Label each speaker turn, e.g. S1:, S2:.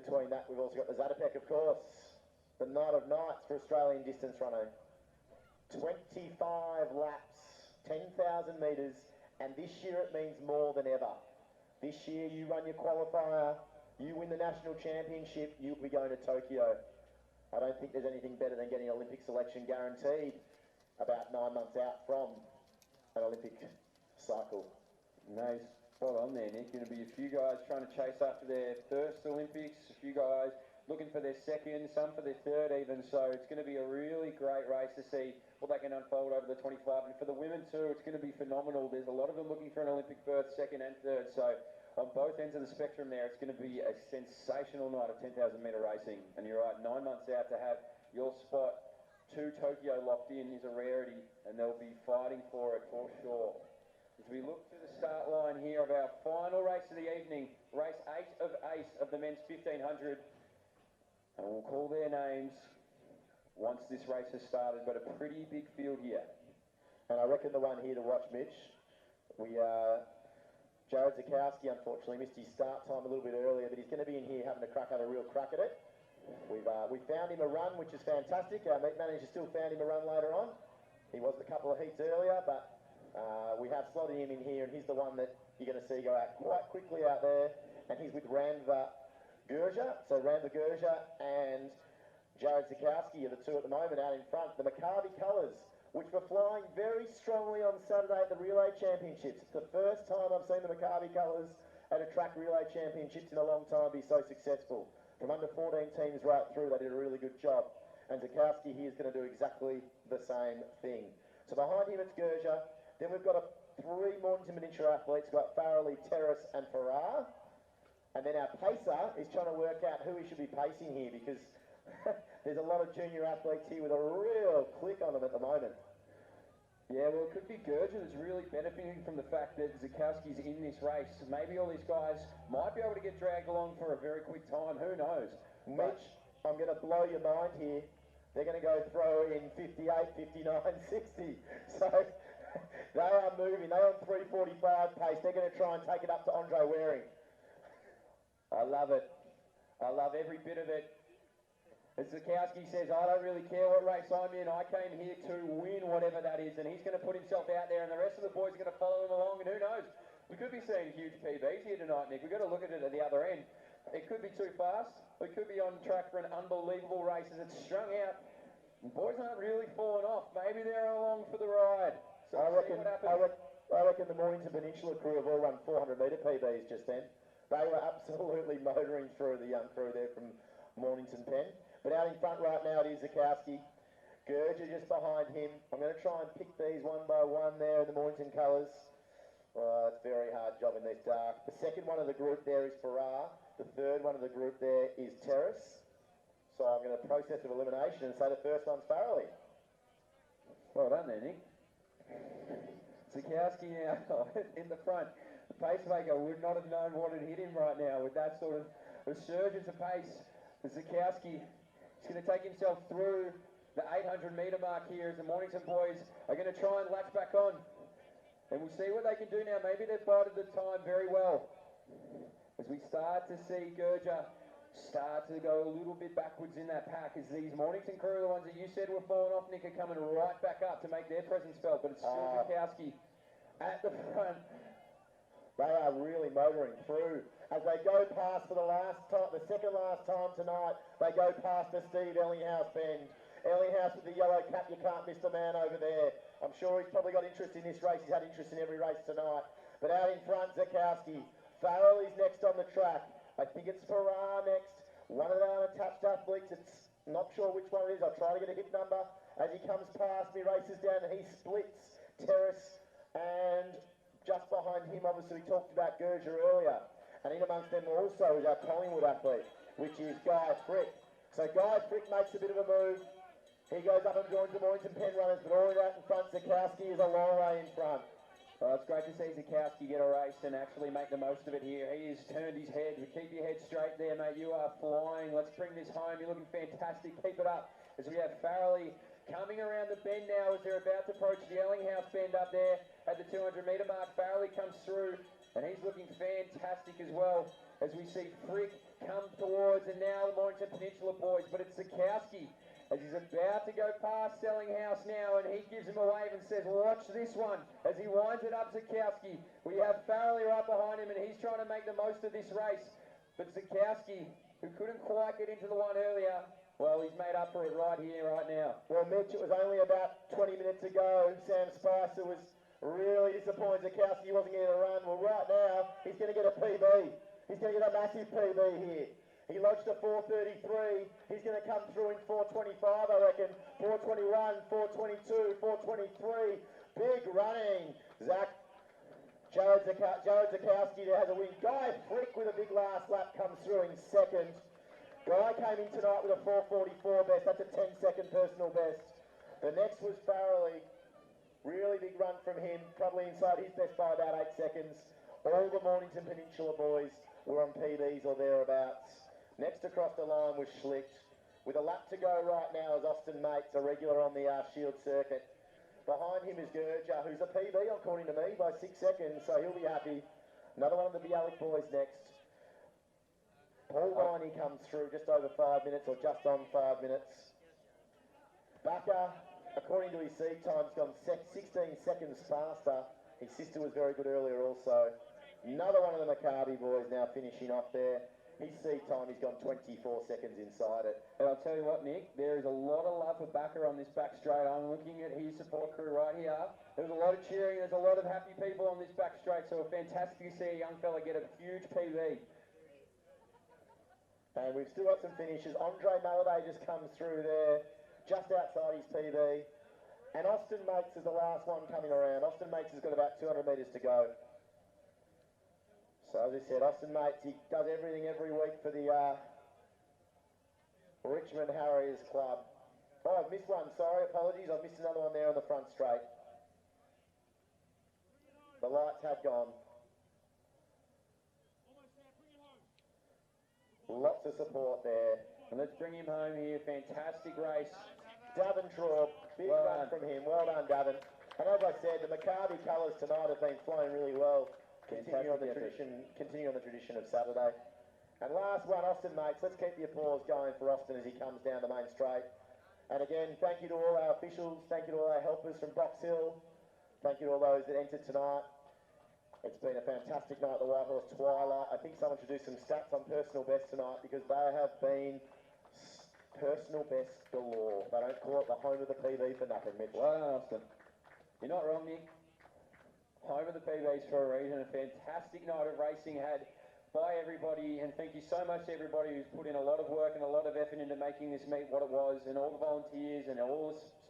S1: between that, we've also got the Zatopek, of course. The Night of Nights for Australian distance running. 25 laps, 10,000 metres, and this year it means more than ever. This year you run your qualifier, you win the national championship, you'll be going to Tokyo. I don't think there's anything better than getting Olympic selection guaranteed about 9 months out from an Olympic cycle.
S2: No, spot on there, Nick. Going to be a few guys trying to chase after their first Olympics, a few guys looking for their second, some for their third even, so it's going to be a really great race to see what they can unfold over the 25, and for the women too, it's going to be phenomenal. There's a lot of them looking for an Olympic berth, second and third, so on both ends of the spectrum there, it's going to be a sensational night of 10,000 metre racing, and you're right, 9 months out to have your spot to Tokyo locked in is a rarity, and they'll be fighting for it for sure. As we look to the start line here of our final race of the evening, race 8 of ACE of the men's 1500, and we'll call their names once this race has started, but a pretty big field here.
S1: And I reckon the one here to watch, Mitch, Jared Zakowski unfortunately missed his start time a little bit earlier, but he's going to be in here having a real crack at it. We found him a run, which is fantastic. Our meet manager still found him a run later on. He was a couple of heats earlier, but we have slotted him in here, and he's the one that you're going to see go out quite quickly out there, and he's with Ranva Gurja. So Ranva Gurja and Jared Zakowski are the two at the moment out in front. The Maccabi colours, which were flying very strongly on Saturday at the Relay Championships. It's the first time I've seen the Maccabi colours at a track relay championships in a long time be so successful. From under 14 teams right through, they did a really good job. And Zakowski here is going to do exactly the same thing. So behind him it's Gurja. Then we've got three Mornington miniature athletes. We've got Farrelly, Terrace and Farrar. And then our pacer is trying to work out who we should be pacing here, because there's a lot of junior athletes here with a real click on them at the moment.
S2: Yeah, well, it could be Gurja that's really benefiting from the fact that Zakowski's in this race. Maybe all these guys might be able to get dragged along for a very quick time. Who knows?
S1: Mitch, I'm going to blow your mind here. They're going to go throw in 58, 59, 60. So they are moving. They're on 3:45 pace. They're going to try and take it up to Andre Waring.
S2: I love it. I love every bit of it. As Zakowski says, I don't really care what race I'm in. I came here to win whatever that is, and he's going to put himself out there, and the rest of the boys are going to follow him along, and who knows? We could be seeing huge PBs here tonight, Nick. We've got to look at it at the other end. It could be too fast. We could be on track for an unbelievable race as it's strung out. The boys aren't really falling off. Maybe they're along for the ride. So
S1: I reckon the Mornington Peninsula crew have all run 400 metre PBs just then. They were absolutely motoring through the young crew there from Mornington Pen. But out in front right now it is Zakowski. Gurja just behind him. I'm going to try and pick these one by one there in the Mornington colours. It's a very hard job in this dark. The second one of the group there is Farrar. The third one of the group there is Terrace. So I'm going to process of elimination and say the first one's Farrelly.
S2: Well done there, Nick. Zakowski now in the front. The pacemaker would not have known what had hit him right now with that sort of resurgence of pace. Zakowski is going to take himself through the 800 metre mark here as the Mornington boys are going to try and latch back on. And we'll see what they can do now. Maybe they've bided the time very well. As we start to see Gurja start to go a little bit backwards in that pack, as these Mornington crew, the ones that you said were falling off, Nick, are coming right back up to make their presence felt. But it's still Zakowski at the front.
S1: They are really motoring through. As they go past for the second last time tonight, they go past the Steve Ellinghouse bend. Ellinghouse with the yellow cap, you can't miss the man over there. I'm sure he's probably got interest in this race. He's had interest in every race tonight. But out in front, Zakowski. Farrell is next on the track. I think it's Farrar next. One of the unattached athletes. It's not sure which one it is. I'll try to get a hit number. As he comes past me, races down, and he splits Terrace, and just behind him, obviously, we talked about Gurja earlier. And in amongst them also is our Collingwood athlete, which is Guy Frick. So Guy Frick makes a bit of a move. He goes up and joins the Mornington Pen runners, but all out in front, Zakowski is a long way in front.
S2: Well, it's great to see Zakowski get a race and actually make the most of it here. He has turned his head. Keep your head straight there, mate. You are flying. Let's bring this home. You're looking fantastic. Keep it up. As we have Farrelly coming around the bend now as they're about to approach the Ellinghouse bend up there at the 200 metre mark. Farrelly comes through, and he's looking fantastic as well. As we see Frick come towards boys and now the Mornington Peninsula boys, but it's Sikowski as he's about to go past Sellinghouse now, and he gives him a wave and says, watch this one. As he winds it up, Sikowski, we have Farrelly right behind him, and he's trying to make the most of this race. But Sikowski, who couldn't quite get into the one earlier, well, he's made up for it right here, right now.
S1: Well, Mitch, it was only about 20 minutes ago. Sam Spicer was really disappointed Sikowski wasn't getting a run. Well, right now, he's going to get a PB. He's going to get a massive PB here. He lodged a 4:33. He's going to come through in 4:25, I reckon. 4:21, 4:22, 4:23. Big running. Jared Zakowski there has a win. Guy Frick with a big last lap comes through in second. Guy came in tonight with a 4:44 best. That's a 10-second personal best. The next was Farrelly. Really big run from him. Probably inside his best by about 8 seconds. All the Mornington Peninsula boys were on PBs or thereabouts. Next across the line was Schlicht. With a lap to go right now is Austin Mates, a regular on the Shield circuit. Behind him is Gurja, who's a PB according to me by 6 seconds, so he'll be happy. Another one of the Bialik boys next. Paul Viney comes through just over 5 minutes, or just on 5 minutes. Backer, according to his seed times, gone 16 seconds faster. His sister was very good earlier also. Another one of the Maccabi boys now finishing off there. His seed time, he's gone 24 seconds inside it.
S2: And I'll tell you what, Nick, there is a lot of love for Backer on this back straight. I'm looking at his support crew right here. There's a lot of cheering, there's a lot of happy people on this back straight, so fantastic to see a young fella get a huge PB.
S1: And we've still got some finishes. Andre Maladay just comes through there, just outside his PB. And Austin Mates is the last one coming around. Austin Mates has got about 200 metres to go. So as I said, Austin Mates, he does everything every week for the Richmond Harriers Club. Oh, I've missed one, sorry, apologies. I've missed another one there on the front straight. The lights had gone. Lots of support there.
S2: And let's bring him home here, fantastic race.
S1: Daventraub, big run from him. Well done, Davin. And as I said, the Maccabi colours tonight have been flying really well. Continuing on the tradition of Saturday. And last one, Austin Mates. Let's keep the applause going for Austin as he comes down the main straight. And again, thank you to all our officials. Thank you to all our helpers from Box Hill. Thank you to all those that entered tonight. It's been a fantastic night at the Whitehorse Twilight. I think someone should do some stats on personal best tonight because they have been personal best galore. They don't call it the home of the PB for nothing, Mitch.
S2: Well done, Austin. You're not wrong, Nick. Home of the PBs for a reason. A fantastic night of racing had by everybody, and thank you so much to everybody who's put in a lot of work and a lot of effort into making this meet what it was, and all the volunteers and all the